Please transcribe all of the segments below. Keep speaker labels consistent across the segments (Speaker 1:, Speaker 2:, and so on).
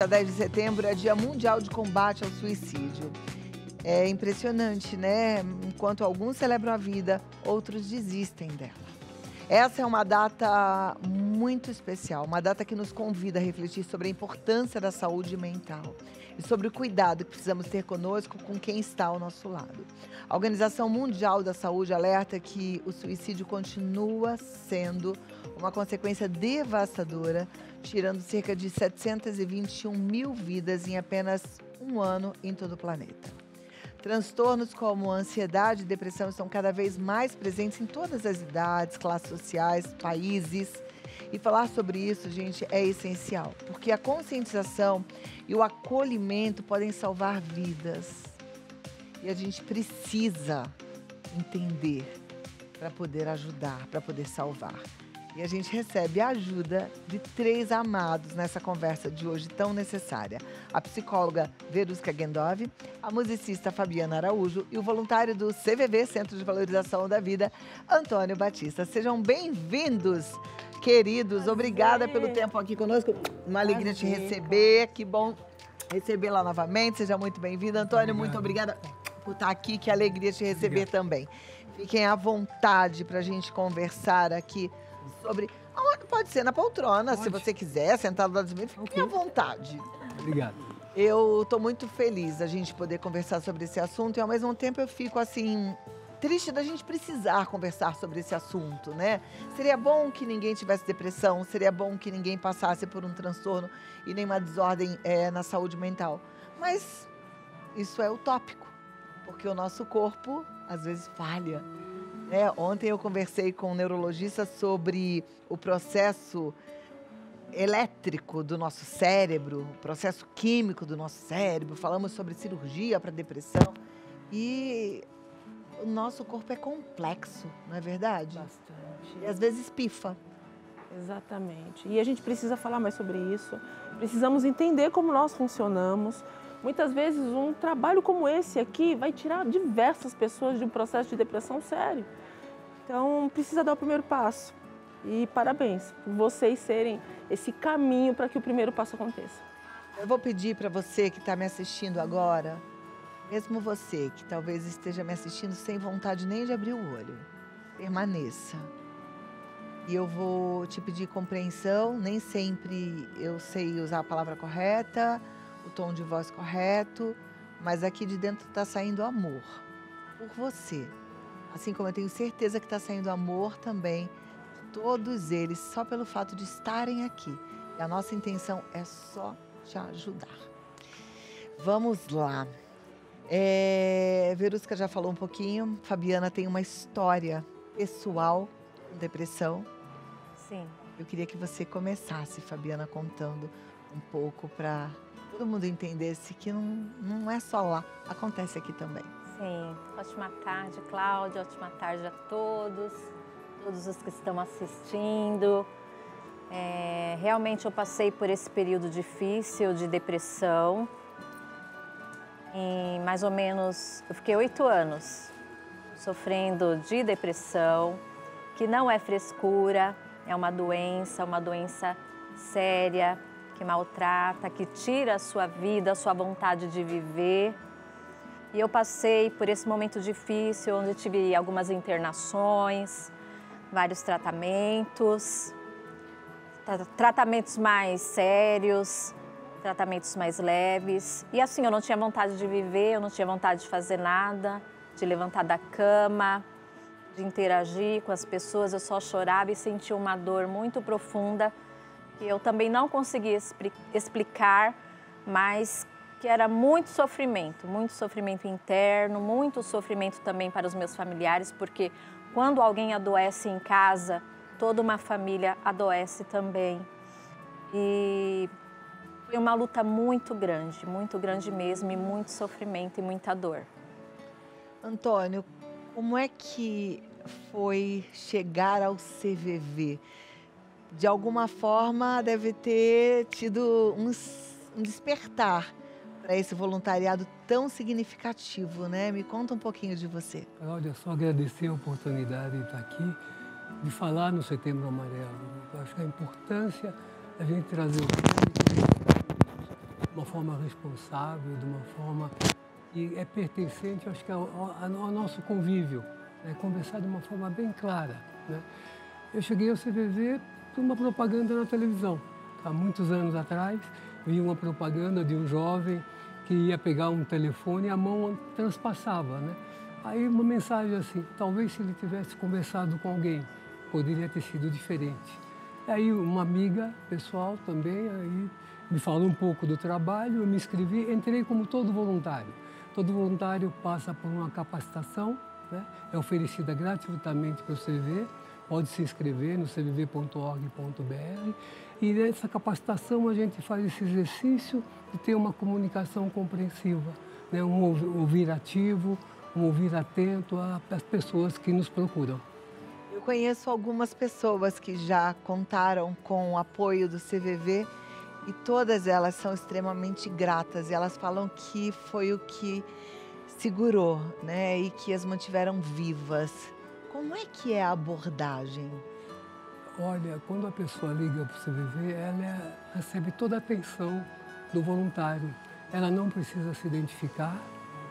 Speaker 1: Dia 10 de setembro é Dia Mundial de Combate ao Suicídio. É impressionante, né? Enquanto alguns celebram a vida, outros desistem dela. Essa é uma data muito especial, uma data que nos convida a refletir sobre a importância da saúde mental e sobre o cuidado que precisamos ter conosco com quem está ao nosso lado. A Organização Mundial da Saúde alerta que o suicídio continua sendo uma consequência devastadora, tirando cerca de 721 mil vidas em apenas um ano em todo o planeta. Transtornos como ansiedade e depressão estão cada vez mais presentes em todas as idades, classes sociais, países. E falar sobre isso, gente, é essencial, porque a conscientização e o acolhimento podem salvar vidas. E a gente precisa entender para poder ajudar, para poder salvar. E a gente recebe a ajuda de 3 amados nessa conversa de hoje tão necessária. A psicóloga Verusca Gendov, a musicista Fabiana Araújo e o voluntário do CVV, Centro de Valorização da Vida, Antônio Batista. Sejam bem-vindos, queridos. Obrigada pelo tempo aqui conosco. Uma alegria te receber. Que bom recebê-la novamente. Seja muito bem-vindo. Antônio, muito obrigada por estar aqui. Que alegria te receber também. Fiquem à vontade para a gente conversar aqui sobre... Pode ser na poltrona, se você quiser, sentado lá de mim, fique à vontade.
Speaker 2: Obrigado.
Speaker 1: Eu estou muito feliz da gente poder conversar sobre esse assunto e, ao mesmo tempo, eu fico, assim, triste da gente precisar conversar sobre esse assunto, né? Seria bom que ninguém tivesse depressão, seria bom que ninguém passasse por um transtorno e nenhuma desordem na saúde mental. Mas isso é utópico, porque o nosso corpo, às vezes, falha. Ontem eu conversei com um neurologista sobre o processo elétrico do nosso cérebro, o processo químico do nosso cérebro, falamos sobre cirurgia para depressão e o nosso corpo é complexo, não é verdade?
Speaker 3: Bastante.
Speaker 1: E às vezes pifa.
Speaker 3: Exatamente. E a gente precisa falar mais sobre isso, precisamos entender como nós funcionamos. Muitas vezes um trabalho como esse aqui vai tirar diversas pessoas de um processo de depressão sério. Então, precisa dar o primeiro passo. E parabéns por vocês serem esse caminho para que o primeiro passo aconteça.
Speaker 1: Eu vou pedir para você que está me assistindo agora, mesmo você que talvez esteja me assistindo sem vontade nem de abrir o olho, permaneça. E eu vou te pedir compreensão, nem sempre eu sei usar a palavra correta, o tom de voz correto, mas aqui de dentro está saindo amor por você. Assim como eu tenho certeza que está saindo amor também de todos eles, só pelo fato de estarem aqui. E a nossa intenção é só te ajudar. Vamos lá. Verusca já falou um pouquinho, Fabiana tem uma história pessoal com depressão.
Speaker 4: Sim.
Speaker 1: Eu queria que você começasse, Fabiana, contando um pouco para todo mundo entendesse que não é só lá, acontece aqui também.
Speaker 4: Sim. Ótima tarde, Cláudia. Ótima tarde a todos os que estão assistindo. Realmente eu passei por esse período difícil de depressão. Em mais ou menos, eu fiquei 8 anos sofrendo de depressão, que não é frescura, é uma doença séria, que maltrata, que tira a sua vida, a sua vontade de viver. E eu passei por esse momento difícil, onde eu tive algumas internações, vários tratamentos mais sérios, tratamentos mais leves. E assim, eu não tinha vontade de viver, eu não tinha vontade de fazer nada, de levantar da cama, de interagir com as pessoas. Eu só chorava e sentia uma dor muito profunda, que eu também não conseguia explicar, mas que era muito sofrimento interno, muito sofrimento também para os meus familiares, porque quando alguém adoece em casa, toda uma família adoece também. E foi uma luta muito grande mesmo, e muito sofrimento e muita dor.
Speaker 1: Antônio, como é que foi chegar ao CVV? De alguma forma deve ter tido um despertar para esse voluntariado tão significativo, né? Me conta um pouquinho de você.
Speaker 2: Cláudia, só agradecer a oportunidade de estar aqui, de falar no Setembro Amarelo. Eu acho que a importância da gente trazer o público forma responsável, de uma forma que é pertencente, acho que ao nosso convívio, né? Conversar de uma forma bem clara, né? Eu cheguei ao CVV por uma propaganda na televisão. Há muitos anos atrás, vi uma propaganda de um jovem que ia pegar um telefone e a mão transpassava, né? Aí uma mensagem assim, talvez se ele tivesse conversado com alguém, poderia ter sido diferente. Aí uma amiga pessoal também aí me falou um pouco do trabalho, eu me inscrevi, entrei como todo voluntário. Todo voluntário passa por uma capacitação, né? É oferecida gratuitamente para o CV, pode se inscrever no cvv.org.br e nessa capacitação a gente faz esse exercício de ter uma comunicação compreensiva, né? Um ouvir ativo, um ouvir atento às pessoas que nos procuram.
Speaker 1: Eu conheço algumas pessoas que já contaram com o apoio do CVV e todas elas são extremamente gratas. E elas falam que foi o que segurou, né? E que as mantiveram vivas. Como é que é a abordagem?
Speaker 2: Olha, quando a pessoa liga para o CVV, ela recebe toda a atenção do voluntário. Ela não precisa se identificar,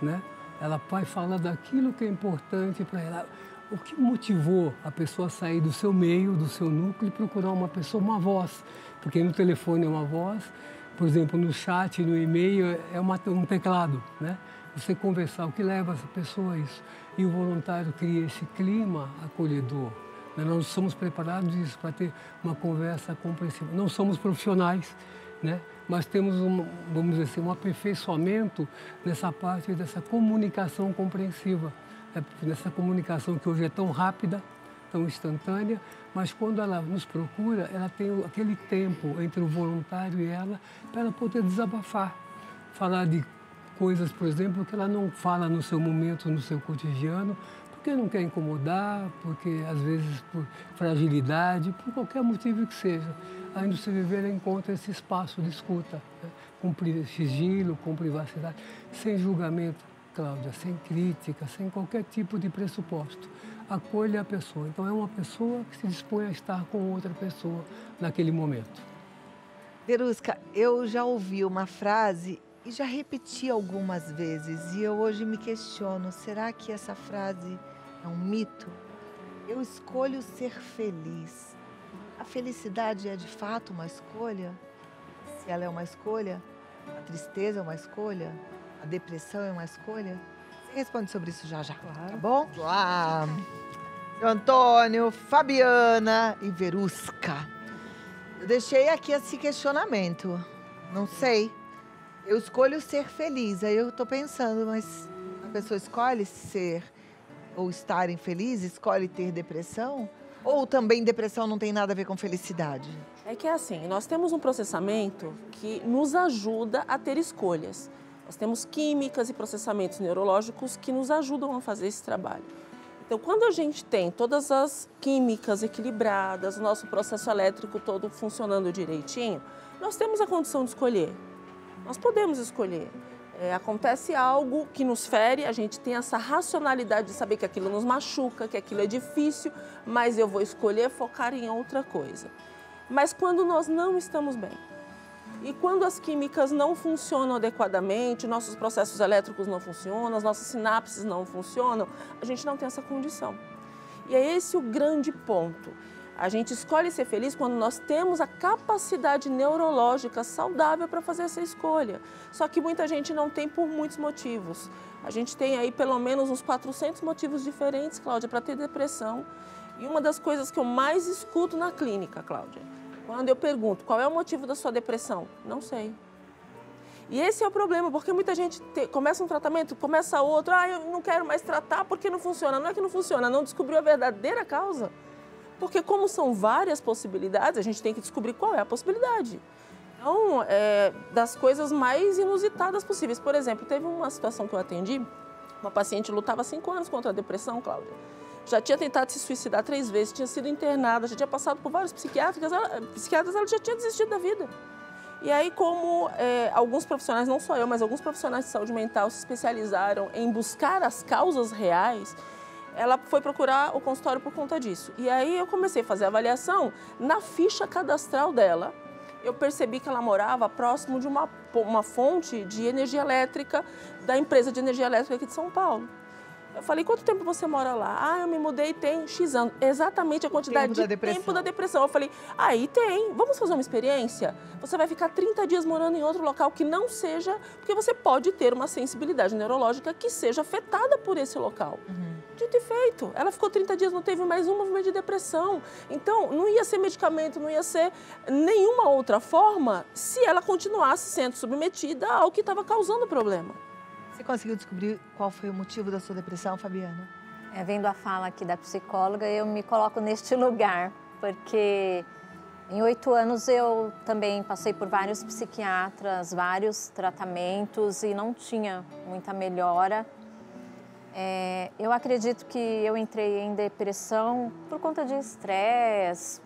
Speaker 2: né? Ela vai falar daquilo que é importante para ela. O que motivou a pessoa a sair do seu meio, do seu núcleo e procurar uma pessoa, uma voz? Porque no telefone é uma voz, por exemplo, no chat, no e-mail é um teclado, né? Você conversar, o que leva essa pessoa a isso? E o voluntário cria esse clima acolhedor. Nós somos preparados para ter uma conversa compreensiva. Não somos profissionais, né? Mas temos, vamos dizer assim, um aperfeiçoamento nessa parte dessa comunicação compreensiva. Nessa comunicação que hoje é tão rápida, tão instantânea, mas quando ela nos procura, ela tem aquele tempo entre o voluntário e ela para ela poder desabafar. Falar de coisas, por exemplo, que ela não fala no seu momento, no seu cotidiano, porque não quer incomodar, porque às vezes por fragilidade, por qualquer motivo que seja. Aí no CVV ela encontra esse espaço de escuta, né? Com sigilo, com privacidade, sem julgamento, Cláudia, sem crítica, sem qualquer tipo de pressuposto. Acolhe a pessoa. Então é uma pessoa que se dispõe a estar com outra pessoa naquele momento.
Speaker 1: Verusca, eu já ouvi uma frase e já repeti algumas vezes e eu hoje me questiono, será que essa frase é um mito? Eu escolho ser feliz. A felicidade é de fato uma escolha? Se ela é uma escolha, a tristeza é uma escolha? A depressão é uma escolha? Você responde sobre isso já, claro. Tá bom? Lá. Antônio, Fabiana e Verusca. Eu deixei aqui esse questionamento. Não sei. Eu escolho ser feliz. Aí eu tô pensando, mas a pessoa escolhe ser ou estar infeliz? Escolhe ter depressão? Ou também depressão não tem nada a ver com felicidade?
Speaker 3: É que é assim, nós temos um processamento que nos ajuda a ter escolhas. Nós temos químicas e processamentos neurológicos que nos ajudam a fazer esse trabalho. Então, quando a gente tem todas as químicas equilibradas, o nosso processo elétrico todo funcionando direitinho, nós temos a condição de escolher. Nós podemos escolher. Acontece algo que nos fere, a gente tem essa racionalidade de saber que aquilo nos machuca, que aquilo é difícil, mas eu vou escolher focar em outra coisa. Mas quando nós não estamos bem, e quando as químicas não funcionam adequadamente, nossos processos elétricos não funcionam, as nossas sinapses não funcionam, a gente não tem essa condição. E é esse o grande ponto. A gente escolhe ser feliz quando nós temos a capacidade neurológica saudável para fazer essa escolha. Só que muita gente não tem por muitos motivos. A gente tem aí pelo menos uns 400 motivos diferentes, Cláudia, para ter depressão. E uma das coisas que eu mais escuto na clínica, Cláudia, quando eu pergunto qual é o motivo da sua depressão, não sei. E esse é o problema, porque muita gente começa um tratamento, começa outro, eu não quero mais tratar porque não funciona. Não é que não funciona, não descobriu a verdadeira causa. Porque como são várias possibilidades, a gente tem que descobrir qual é a possibilidade. Então, das coisas mais inusitadas possíveis. Por exemplo, teve uma situação que eu atendi, uma paciente lutava há 5 anos contra a depressão, Cláudia. Já tinha tentado se suicidar 3 vezes, tinha sido internada, já tinha passado por vários psiquiatras, ela já tinha desistido da vida. E aí, como alguns profissionais, não só eu, mas alguns profissionais de saúde mental se especializaram em buscar as causas reais, ela foi procurar o consultório por conta disso. E aí eu comecei a fazer a avaliação. Na ficha cadastral dela, eu percebi que ela morava próximo de uma fonte de energia elétrica da empresa de energia elétrica aqui de São Paulo. Eu falei, quanto tempo você mora lá? Ah, eu me mudei tem X anos. Exatamente a quantidade de tempo da depressão. Eu falei, aí tem, vamos fazer uma experiência? Você vai ficar 30 dias morando em outro local que não seja, porque você pode ter uma sensibilidade neurológica que seja afetada por esse local. Dito e feito, ela ficou 30 dias, não teve mais um movimento de depressão. Então, não ia ser medicamento, não ia ser nenhuma outra forma se ela continuasse sendo submetida ao que estava causando o problema.
Speaker 1: Você conseguiu descobrir qual foi o motivo da sua depressão, Fabiana?
Speaker 4: Vendo a fala aqui da psicóloga, eu me coloco neste lugar, porque em 8 anos eu também passei por vários psiquiatras, vários tratamentos e não tinha muita melhora. Eu acredito que eu entrei em depressão por conta de estresse,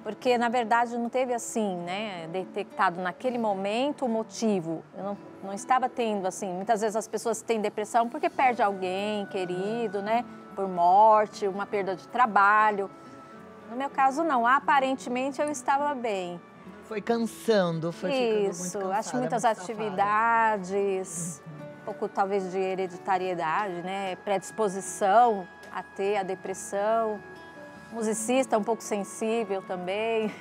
Speaker 4: porque na verdade não teve assim, né, detectado naquele momento o motivo. Eu não estava tendo assim, muitas vezes as pessoas têm depressão porque perde alguém querido, né, por morte, uma perda de trabalho. No meu caso não, aparentemente eu estava bem.
Speaker 1: Foi cansando, foi ficando muito cansada.
Speaker 4: Acho muitas atividades, um pouco talvez de hereditariedade, né, predisposição a ter a depressão. Musicista, um pouco sensível também.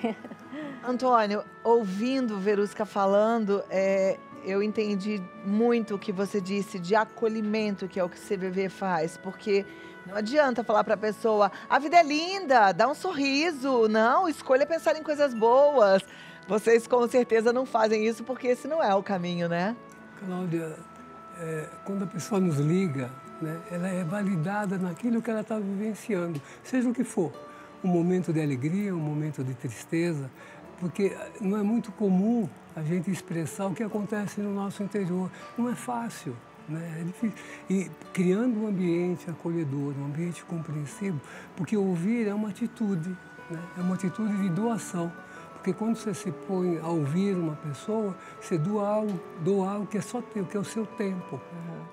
Speaker 1: Antônio, ouvindo Verusca falando, eu entendi muito o que você disse de acolhimento, que é o que o CVV faz, porque não adianta falar para a pessoa, a vida é linda, dá um sorriso, não, escolha pensar em coisas boas. Vocês com certeza não fazem isso porque esse não é o caminho, né?
Speaker 2: Cláudia, quando a pessoa nos liga, né, ela é validada naquilo que ela está vivenciando, seja o que for. Um momento de alegria, um momento de tristeza, porque não é muito comum a gente expressar o que acontece no nosso interior. Não é fácil, né? É difícil. E criando um ambiente acolhedor, um ambiente compreensivo, porque ouvir é uma atitude, né? É uma atitude de doação. Porque quando você se põe a ouvir uma pessoa, você doa algo que é só teu, que é o seu tempo.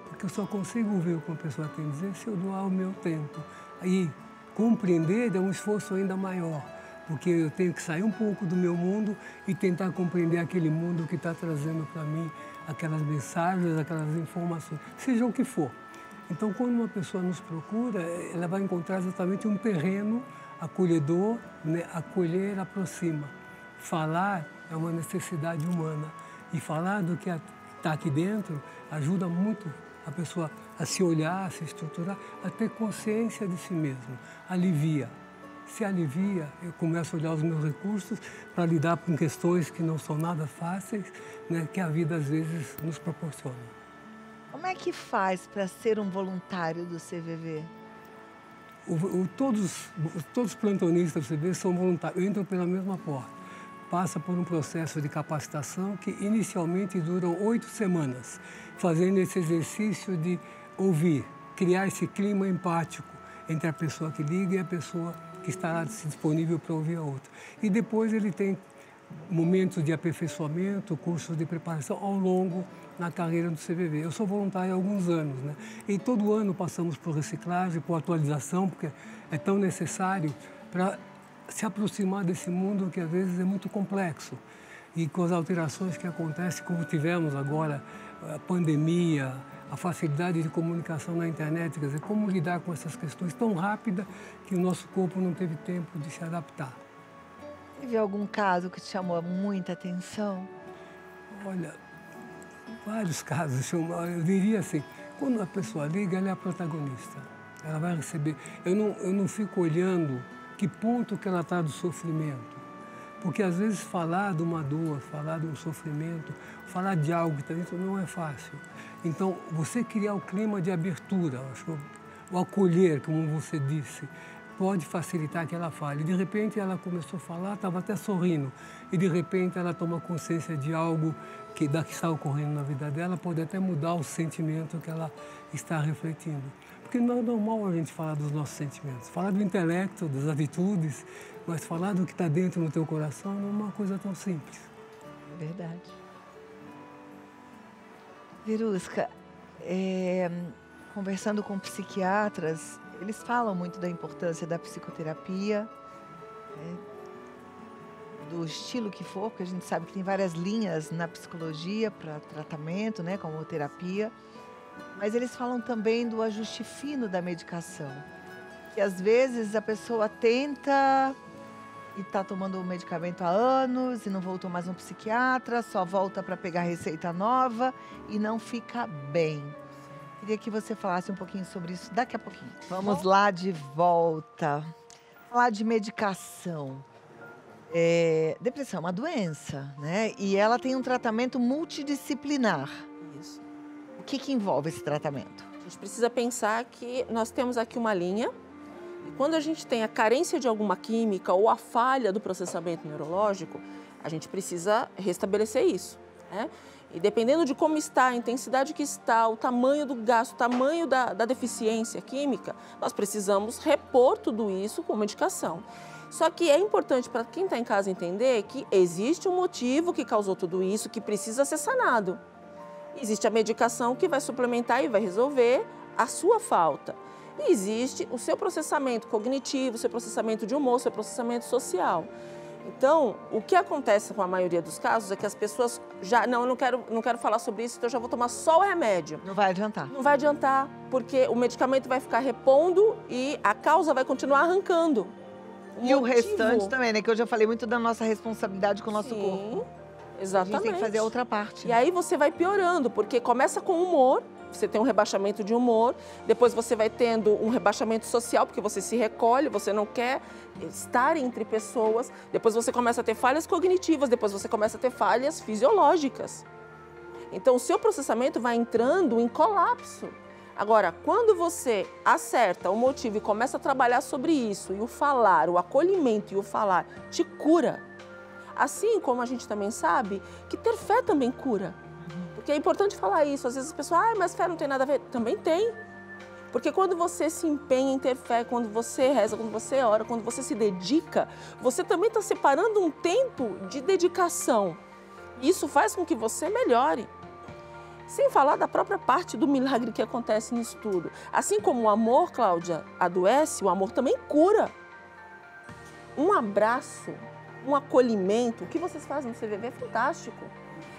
Speaker 2: Porque eu só consigo ouvir o que uma pessoa tem a dizer se eu doar o meu tempo. Aí, compreender é um esforço ainda maior, porque eu tenho que sair um pouco do meu mundo e tentar compreender aquele mundo que está trazendo para mim aquelas mensagens, aquelas informações, seja o que for. Então, quando uma pessoa nos procura, ela vai encontrar exatamente um terreno acolhedor, né? Acolher aproxima. Falar é uma necessidade humana e falar do que está aqui dentro ajuda muito a pessoa a se olhar, a se estruturar, a ter consciência de si mesmo. Alivia. Se alivia, eu começo a olhar os meus recursos para lidar com questões que não são nada fáceis, né, que a vida às vezes nos proporciona.
Speaker 1: Como é que faz para ser um voluntário do CVV?
Speaker 2: Todos os plantonistas do CVV são voluntários, entram pela mesma porta. Passa por um processo de capacitação que inicialmente duram 8 semanas, fazendo esse exercício de ouvir, criar esse clima empático entre a pessoa que liga e a pessoa que estará disponível para ouvir a outra. E depois ele tem momentos de aperfeiçoamento, cursos de preparação ao longo na carreira do CVV. Eu sou voluntário há alguns anos, né? E todo ano passamos por reciclagem, por atualização, porque é tão necessário para se aproximar desse mundo que às vezes é muito complexo. E com as alterações que acontecem, como tivemos agora, a pandemia, a facilidade de comunicação na internet, quer dizer, como lidar com essas questões tão rápida que o nosso corpo não teve tempo de se adaptar.
Speaker 1: Teve algum caso que te chamou muita atenção?
Speaker 2: Olha, vários casos. Eu diria assim, quando a pessoa liga, ela é a protagonista. Ela vai receber. Eu não fico olhando que ponto que ela está do sofrimento. Porque às vezes falar de uma dor, falar de um sofrimento, falar de algo que está dentro não é fácil. Então, você criar o clima de abertura, acho que o acolher, como você disse, pode facilitar que ela fale. De repente, ela começou a falar, estava até sorrindo. E, de repente, ela toma consciência de algo que está ocorrendo na vida dela, pode até mudar o sentimento que ela está refletindo. Porque não é normal a gente falar dos nossos sentimentos. Falar do intelecto, das atitudes, mas falar do que está dentro do teu coração não é uma coisa tão simples.
Speaker 1: Verdade. Verusca, conversando com psiquiatras, eles falam muito da importância da psicoterapia. do estilo que for, porque a gente sabe que tem várias linhas na psicologia para tratamento, né, como terapia. Mas eles falam também do ajuste fino da medicação. Que às vezes a pessoa tenta e está tomando o medicamento há anos e não voltou mais um psiquiatra, só volta para pegar receita nova e não fica bem. Queria que você falasse um pouquinho sobre isso daqui a pouquinho. Vamos lá de volta. Falar de medicação. Depressão é uma doença, né? E ela tem um tratamento multidisciplinar.
Speaker 3: Isso.
Speaker 1: O que envolve esse tratamento?
Speaker 3: A gente precisa pensar que nós temos aqui uma linha e quando a gente tem a carência de alguma química ou a falha do processamento neurológico, a gente precisa restabelecer isso, né? E dependendo de como está, a intensidade que está, o tamanho do gasto, o tamanho da deficiência química, nós precisamos repor tudo isso com medicação. Só que é importante para quem está em casa entender que existe um motivo que causou tudo isso, que precisa ser sanado. Existe a medicação que vai suplementar e vai resolver a sua falta. E existe o seu processamento cognitivo, o seu processamento de humor, o seu processamento social. Então, o que acontece com a maioria dos casos é que as pessoas já... Não, eu não quero falar sobre isso, então eu já vou tomar só o remédio.
Speaker 1: Não vai adiantar.
Speaker 3: Não vai adiantar, porque o medicamento vai ficar repondo e a causa vai continuar arrancando.
Speaker 1: E o restante também, né? Que eu já falei muito da nossa responsabilidade com o nosso corpo.
Speaker 3: Exatamente.
Speaker 1: A gente tem que fazer a outra parte.
Speaker 3: E aí você vai piorando, porque começa com humor, você tem um rebaixamento de humor, depois você vai tendo um rebaixamento social, porque você se recolhe, você não quer estar entre pessoas, depois você começa a ter falhas cognitivas, depois você começa a ter falhas fisiológicas. Então o seu processamento vai entrando em colapso. Agora, quando você acerta o motivo e começa a trabalhar sobre isso, e o falar, o acolhimento e o falar te cura, assim como a gente também sabe que ter fé também cura. Porque é importante falar isso. Às vezes as pessoas, mas fé não tem nada a ver. Também tem. Porque quando você se empenha em ter fé, quando você reza, quando você ora, quando você se dedica, você também está separando um tempo de dedicação. Isso faz com que você melhore. Sem falar da própria parte do milagre que acontece nisso tudo. Assim como o amor, Cláudia, adoece, o amor também cura. Um abraço, um acolhimento, o que vocês fazem no CVV é fantástico.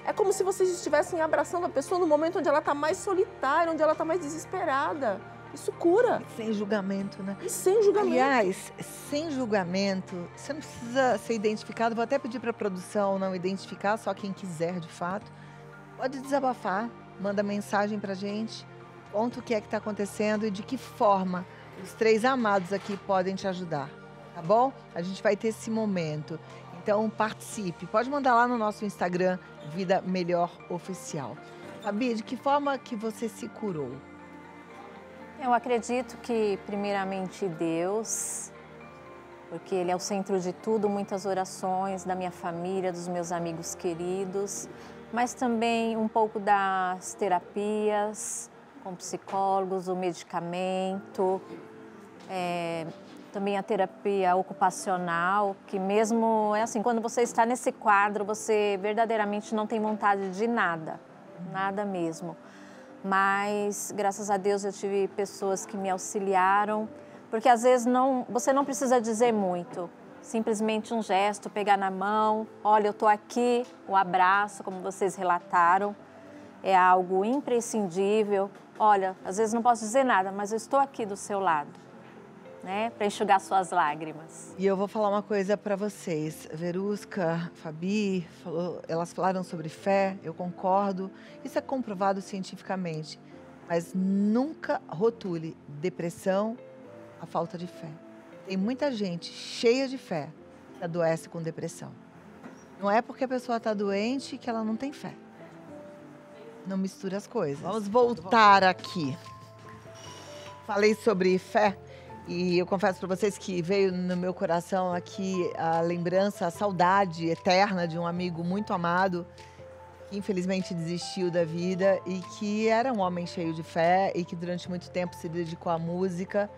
Speaker 3: É como se vocês estivessem abraçando a pessoa no momento onde ela está mais solitária, onde ela está mais desesperada. Isso cura.
Speaker 1: Sem julgamento, né?
Speaker 3: E sem julgamento.
Speaker 1: Aliás, sem julgamento, você não precisa ser identificado. Vou até pedir para a produção não identificar, só quem quiser de fato. Pode desabafar, manda mensagem para a gente, conta o que é que está acontecendo e de que forma os três amados aqui podem te ajudar, tá bom? A gente vai ter esse momento. Então, participe. Pode mandar lá no nosso Instagram, Vida Melhor Oficial. Fabi, de que forma que você se curou?
Speaker 4: Eu acredito que, primeiramente, Deus, porque Ele é o centro de tudo, muitas orações da minha família, dos meus amigos queridos, mas também um pouco das terapias com psicólogos, o medicamento, também a terapia ocupacional, que mesmo é assim, quando você está nesse quadro, você verdadeiramente não tem vontade de nada, nada mesmo. Mas, graças a Deus, eu tive pessoas que me auxiliaram, porque às vezes você não precisa dizer muito, simplesmente um gesto, pegar na mão, olha, eu estou aqui, o abraço, como vocês relataram, é algo imprescindível. Olha, às vezes não posso dizer nada, mas eu estou aqui do seu lado, né, para enxugar suas lágrimas.
Speaker 1: E eu vou falar uma coisa para vocês. Verusca, Fabi, elas falaram sobre fé, eu concordo. Isso é comprovado cientificamente. Mas nunca rotule depressão a falta de fé. Tem muita gente cheia de fé que adoece com depressão. Não é porque a pessoa está doente que ela não tem fé. Não mistura as coisas. Vamos voltar aqui. Falei sobre fé. E eu confesso para vocês que veio no meu coração aqui a lembrança, a saudade eterna de um amigo muito amado, que infelizmente desistiu da vida e que era um homem cheio de fé e que durante muito tempo se dedicou à música.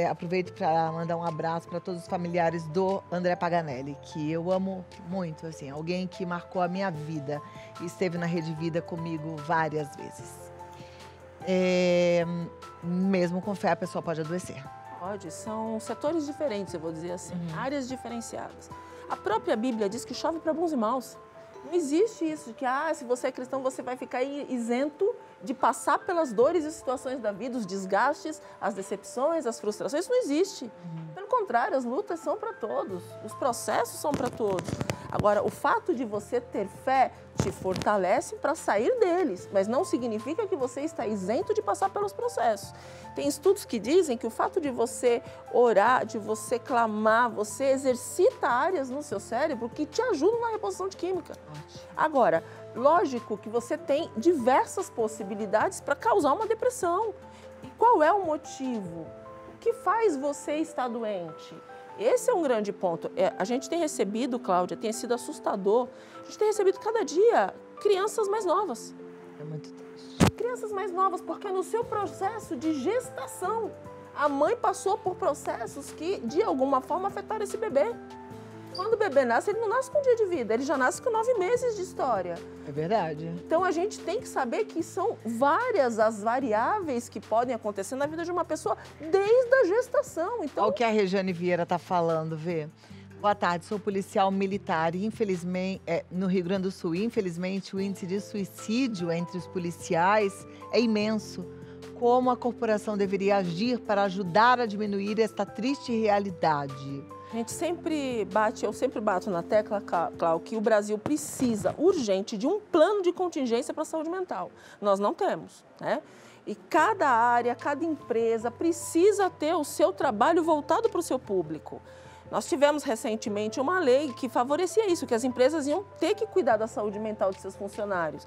Speaker 1: Aproveito para mandar um abraço para todos os familiares do André Paganelli, que eu amo muito, assim, alguém que marcou a minha vida e esteve na Rede Vida comigo várias vezes. Mesmo com fé, a pessoa pode adoecer.
Speaker 3: Pode, são setores diferentes, eu vou dizer assim, áreas diferenciadas. A própria Bíblia diz que chove para bons e maus. Não existe isso de que, se você é cristão, você vai ficar isento de passar pelas dores e situações da vida, os desgastes, as decepções, as frustrações. Isso não existe. Pelo contrário, as lutas são para todos, os processos são para todos. Agora, o fato de você ter fé te fortalece para sair deles, mas não significa que você está isento de passar pelos processos. Tem estudos que dizem que o fato de você orar, de você clamar, você exercita áreas no seu cérebro que te ajudam na reposição de química. Agora, lógico que você tem diversas possibilidades para causar uma depressão. E qual é o motivo? O que faz você estar doente? Esse é um grande ponto. A gente tem recebido, Cláudia, tem sido assustador, a gente tem recebido cada dia crianças mais novas.
Speaker 1: É muito triste.
Speaker 3: Crianças mais novas, porque no seu processo de gestação, a mãe passou por processos que, de alguma forma, afetaram esse bebê. Quando o bebê nasce, ele não nasce com um dia de vida, ele já nasce com 9 meses de história.
Speaker 1: É verdade.
Speaker 3: Então, a gente tem que saber que são várias as variáveis que podem acontecer na vida de uma pessoa desde a gestação. Então,
Speaker 1: Olha o que a Regiane Vieira está falando, Vê. Boa tarde, sou policial militar e, infelizmente, no Rio Grande do Sul. Infelizmente, o índice de suicídio entre os policiais é imenso. Como a corporação deveria agir para ajudar a diminuir esta triste realidade?
Speaker 3: a gente sempre bate, eu sempre bato na tecla, Cláudio, que o Brasil precisa urgente de um plano de contingência para a saúde mental. Nós não temos, né? E cada área, cada empresa precisa ter o seu trabalho voltado para o seu público. Nós tivemos recentemente uma lei que favorecia isso, que as empresas iam ter que cuidar da saúde mental de seus funcionários.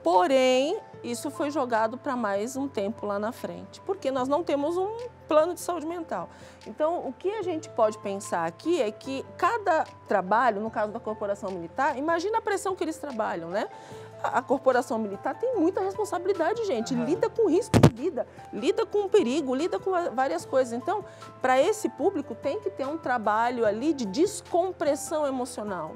Speaker 3: Porém, isso foi jogado para mais um tempo lá na frente, porque nós não temos um plano de saúde mental. Então, o que a gente pode pensar aqui é que cada trabalho, no caso da corporação militar, imagina a pressão que eles trabalham, né? A corporação militar tem muita responsabilidade, gente. Lida com risco de vida, lida com perigo, lida com várias coisas. Então, para esse público, tem que ter um trabalho ali de descompressão emocional.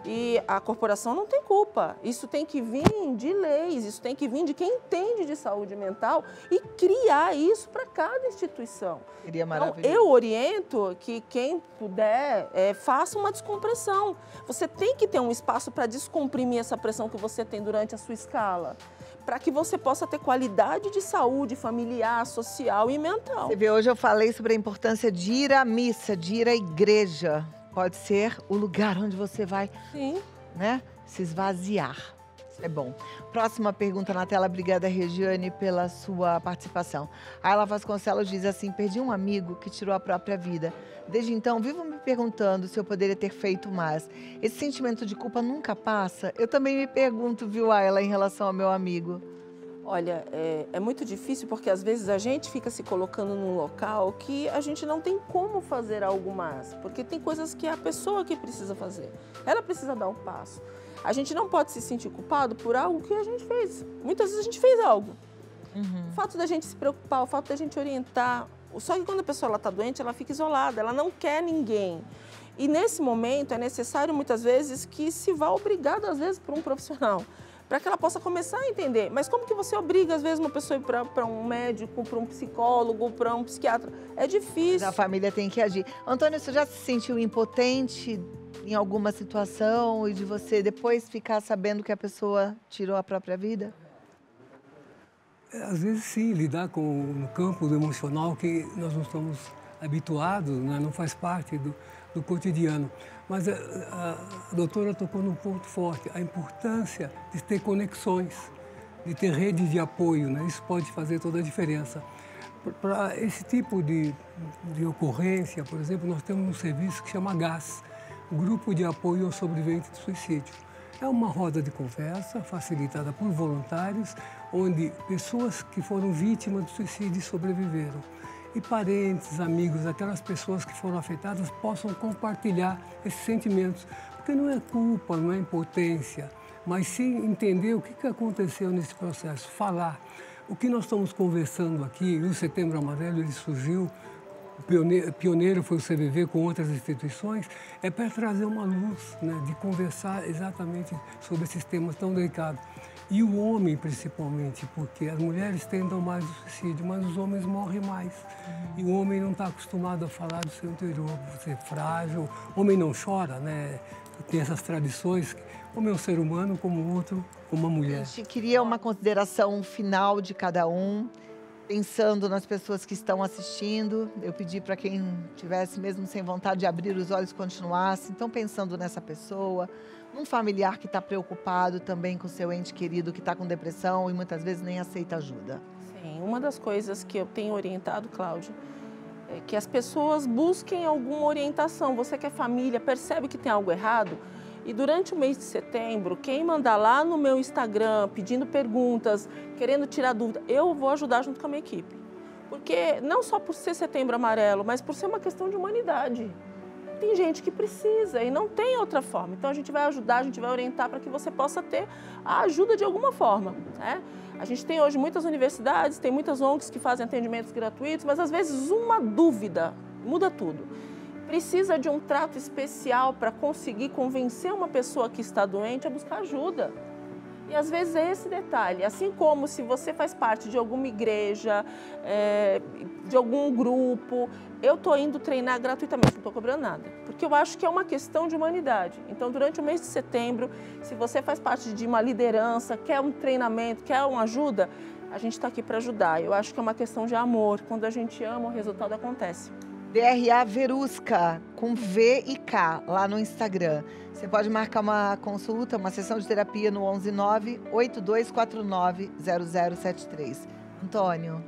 Speaker 3: E a corporação não tem culpa. Isso tem que vir de leis, isso tem que vir de quem entende de saúde mental e criar isso para cada instituição.
Speaker 1: Seria
Speaker 3: Então,
Speaker 1: maravilhoso.
Speaker 3: eu oriento que quem puder, faça uma descompressão. Você tem que ter um espaço para descomprimir essa pressão que você tem durante a sua escala, para que você possa ter qualidade de saúde familiar, social e mental.
Speaker 1: Você vê, hoje eu falei sobre a importância de ir à missa, de ir à igreja. Pode ser o lugar onde você vai,
Speaker 3: Sim.
Speaker 1: né, se esvaziar. É bom. Próxima pergunta na tela. Obrigada, Regiane, pela sua participação. A Ayla Vasconcelos diz assim: perdi um amigo que tirou a própria vida. Desde então, vivo me perguntando se eu poderia ter feito mais. Esse sentimento de culpa nunca passa? Eu também me pergunto, viu, Ayla, em relação ao meu amigo.
Speaker 3: Olha, é muito difícil porque às vezes a gente fica se colocando num local que a gente não tem como fazer algo mais, porque tem coisas que é a pessoa que precisa fazer, ela precisa dar um passo. A gente não pode se sentir culpado por algo que a gente fez. Muitas vezes a gente fez algo. O fato da gente se preocupar, o fato da gente orientar, só que quando a pessoa está doente, ela fica isolada, ela não quer ninguém. E nesse momento é necessário muitas vezes que se vá obrigado às vezes por um profissional, para que ela possa começar a entender. Mas como que você obriga, às vezes, uma pessoa a ir para um médico, para um psicólogo, para um psiquiatra? É difícil.
Speaker 1: A família tem que agir. Antônio, você já se sentiu impotente em alguma situação e de você depois ficar sabendo que a pessoa tirou a própria vida?
Speaker 2: Às vezes, sim, lidar com no campo do emocional que nós não estamos habituados, né? Não faz parte do cotidiano. Mas a doutora tocou num ponto forte, a importância de ter conexões, de ter redes de apoio, né? Isso pode fazer toda a diferença. Para esse tipo de ocorrência, por exemplo, nós temos um serviço que chama GAS, Grupo de Apoio ao Sobrevivente de Suicídio. É uma roda de conversa facilitada por voluntários, onde pessoas que foram vítimas de suicídio sobreviveram. E parentes, amigos, aquelas pessoas que foram afetadas possam compartilhar esses sentimentos. Porque não é culpa, não é impotência, mas sim entender o que aconteceu nesse processo, falar. O que nós estamos conversando aqui, o Setembro Amarelo, ele surgiu, o pioneiro foi o CVV com outras instituições, é para trazer uma luz, né, de conversar exatamente sobre esses temas tão delicados. E o homem, principalmente, porque as mulheres tentam mais o suicídio, mas os homens morrem mais. E o homem não está acostumado a falar do seu interior, por ser frágil. O homem não chora, né? Tem essas tradições. O homem é um ser humano como o outro, como uma mulher.
Speaker 1: A gente queria uma consideração final de cada um, pensando nas pessoas que estão assistindo. Eu pedi para quem tivesse mesmo sem vontade de abrir os olhos continuasse. Então, pensando nessa pessoa, num familiar que está preocupado também com o seu ente querido, que está com depressão e muitas vezes nem aceita ajuda.
Speaker 3: Sim, uma das coisas que eu tenho orientado, Cláudia, é que as pessoas busquem alguma orientação. Você que é família, percebe que tem algo errado? E durante o mês de setembro, quem mandar lá no meu Instagram, pedindo perguntas, querendo tirar dúvida, eu vou ajudar junto com a minha equipe. Porque não só por ser Setembro Amarelo, mas por ser uma questão de humanidade. Tem gente que precisa e não tem outra forma. Então a gente vai ajudar, a gente vai orientar para que você possa ter a ajuda de alguma forma, né? A gente tem hoje muitas universidades, tem muitas ONGs que fazem atendimentos gratuitos, mas às vezes uma dúvida muda tudo. Precisa de um trato especial para conseguir convencer uma pessoa que está doente a buscar ajuda. E às vezes é esse detalhe, assim como se você faz parte de alguma igreja, de algum grupo, eu estou indo treinar gratuitamente, não estou cobrando nada, porque eu acho que é uma questão de humanidade. Então, durante o mês de setembro, se você faz parte de uma liderança, quer um treinamento, quer uma ajuda, a gente está aqui para ajudar. Eu acho que é uma questão de amor. Quando a gente ama, o resultado acontece.
Speaker 1: DRA Verusca, com V e K, lá no Instagram. Você pode marcar uma consulta, uma sessão de terapia no 119-8249-0073. Antônio.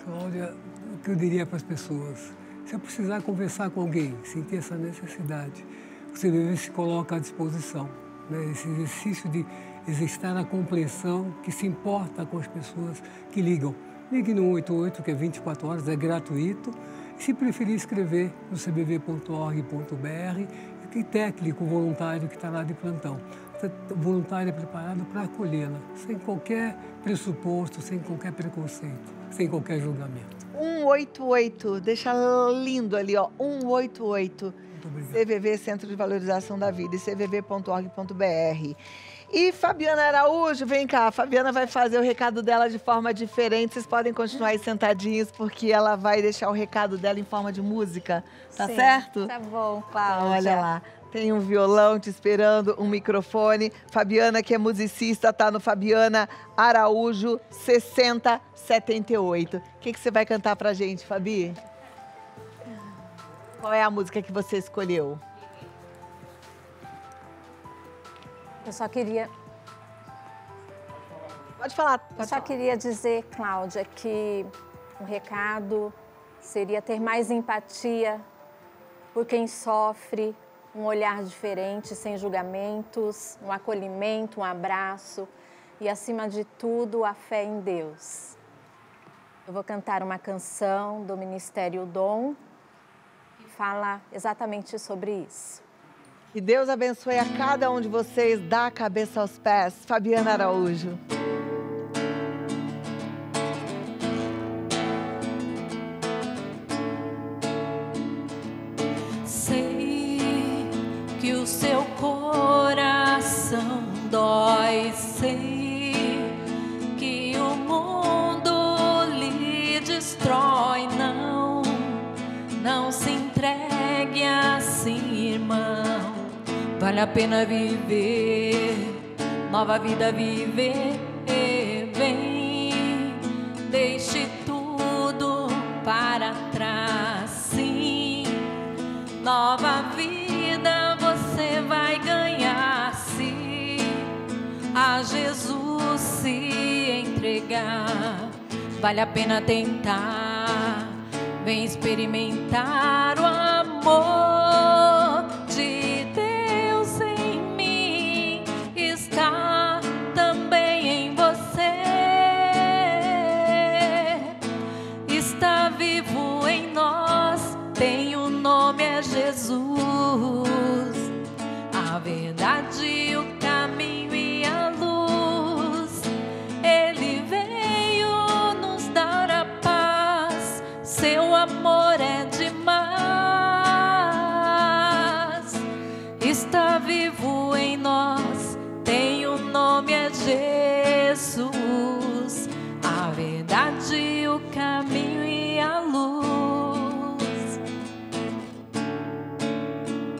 Speaker 2: Cláudia, o que eu diria para as pessoas? Se eu precisar conversar com alguém, sentir essa necessidade, o CVV se coloca à disposição, né? Esse exercício de exercitar a compreensão que se importa com as pessoas que ligam. Ligue no 188, que é 24 horas, é gratuito. Se preferir escrever no cbv.org.br, tem técnico voluntário que está lá de plantão. O voluntário é preparado para acolhê-la, sem qualquer pressuposto, sem qualquer preconceito, sem qualquer julgamento.
Speaker 1: 188, deixa lindo ali, ó, 188.
Speaker 2: Muito obrigado.
Speaker 1: CVV, Centro de Valorização da Vida, e cvv.org.br. E Fabiana Araújo, vem cá, a Fabiana vai fazer o recado dela de forma diferente. Vocês podem continuar aí sentadinhos, porque ela vai deixar o recado dela em forma de música, tá
Speaker 4: Sim,
Speaker 1: certo?
Speaker 4: Tá bom, Cláudia.
Speaker 1: Olha lá, tem um violão te esperando, um microfone. Fabiana, que é musicista, tá no Fabiana Araújo 6078. O que você vai cantar pra gente, Fabi? Qual é a música que você escolheu?
Speaker 4: Eu só queria...
Speaker 1: Pode falar.
Speaker 4: Eu só queria dizer, Cláudia, que o recado seria ter mais empatia por quem sofre, um olhar diferente, sem julgamentos, um acolhimento, um abraço e, acima de tudo, a fé em Deus. Eu vou cantar uma canção do Ministério Dom que fala exatamente sobre isso.
Speaker 1: Que Deus abençoe a cada um de vocês, dá a cabeça aos pés. Fabiana Araújo.
Speaker 5: Sei que o seu coração dói, sei que o mundo lhe destrói. Não se entregue assim, irmão. Vale a pena viver, nova vida viver. Vem, deixe tudo para trás, sim. Nova vida você vai ganhar se a Jesus se entregar. Vale a pena tentar, vem experimentar o amor de Deus em mim, está também em você, está vivo em nós, tem o nome é Jesus, a verdade, o caminho e a luz, Ele veio nos dar a paz, seu amor é demais, está vivo em nós, tem o nome é Jesus.